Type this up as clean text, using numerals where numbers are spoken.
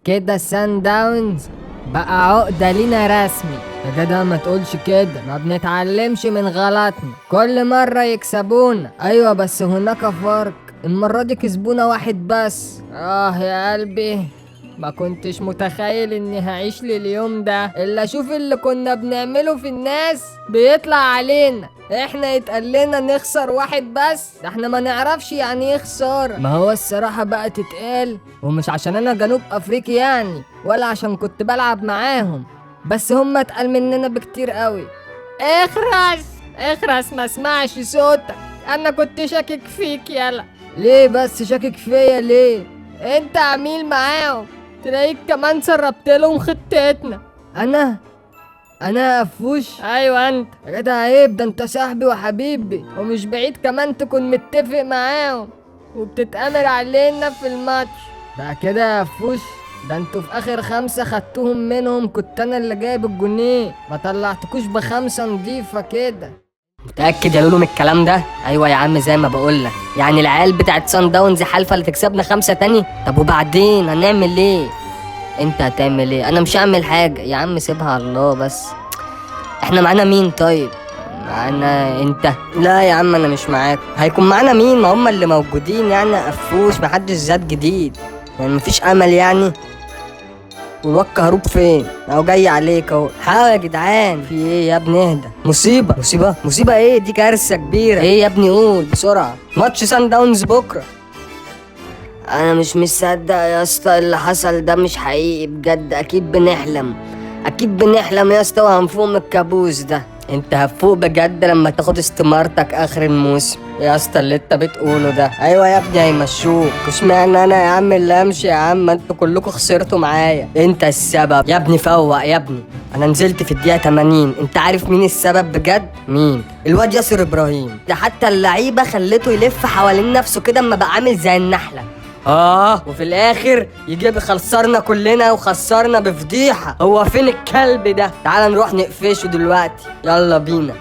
كده سان داونز بقى عقدة لينا رسمي. يا جدع ما تقولش كده، ما بنتعلمش من غلطنا، كل مرة يكسبونا. ايوه بس هناك فرق، المرة دي كسبونا واحد بس. يا قلبي، ما كنتش متخيل اني هعيش لليوم ده الا اشوف اللي كنا بنعمله في الناس بيطلع علينا. احنا يتقال لنا نخسر واحد بس، ده احنا ما نعرفش يعني ايه خسارة. ما هو الصراحة بقى تتقال، ومش عشان انا جنوب افريقي يعني، ولا عشان كنت بلعب معاهم، بس هم اتقل مننا بكتير قوي. اخرس اخرس، ما اسمعش صوتك، انا كنت شاكك فيك. يلا ليه بس شاكك فيا ليه؟ انت عميل معاهم، تلاقيك كمان سربت لهم خطتنا. انا افوش؟ ايوه انت يا جدع، عيب، ده انت صاحبي وحبيبي، ومش بعيد كمان تكون متفق معاهم وبتتأمر علينا في الماتش بقى كده يا افوش. ده انتوا في اخر 5 خدتوهم منهم، كنت انا اللي جايب الجونين، ما طلعتكوش ب5 نضيفة كده. متأكد يا لولو من الكلام ده؟ ايوه يا عم زي ما بقولك، يعني العيال بتاعت سان داونز حالفة اللي تكسبنا 5 تاني؟ طب وبعدين هنعمل ايه؟ انت هتعمل ايه؟ انا مش هعمل حاجة يا عم، سيبها على الله. بس احنا معانا مين طيب؟ معانا انت؟ لا يا عم انا مش معاك، هيكون معانا مين؟ ما هم اللي موجودين يعني قفوش، محدش زاد جديد، يعني مفيش امل يعني. والواد كهروب فين؟ اهو جاي عليك اهو. حاول يا جدعان، في ايه يا ابني؟ اهدى. مصيبة ايه دي؟ كارثة كبيرة. ايه يا ابني؟ قول بسرعة. ماتش سان داونز بكرة. انا مش مصدق يا اسطى، اللي حصل ده مش حقيقي بجد، اكيد بنحلم يا اسطى، وهنفوق من الكابوس ده. انت هتفوق بجد لما تاخد استمارتك اخر الموسم يا اسطى. اللي انت بتقوله ده ايوه يا ابني هيمشوك، اشمعنى انا يا عم اللي امشي؟ يا عم انتوا كلكم خسرتوا معايا، انت السبب يا ابني. فوق يا ابني، انا نزلت في الدقيقه 80. انت عارف مين السبب بجد؟ مين؟ الواد ياسر ابراهيم ده، حتى اللعيبه خلته يلف حوالين نفسه كده اما بقى عامل زي النحله. وفي الاخر يجي خسرنا كلنا، وخسرنا بفضيحه. هو فين الكلب ده؟ تعال نروح نقفشه دلوقتي، يلا بينا.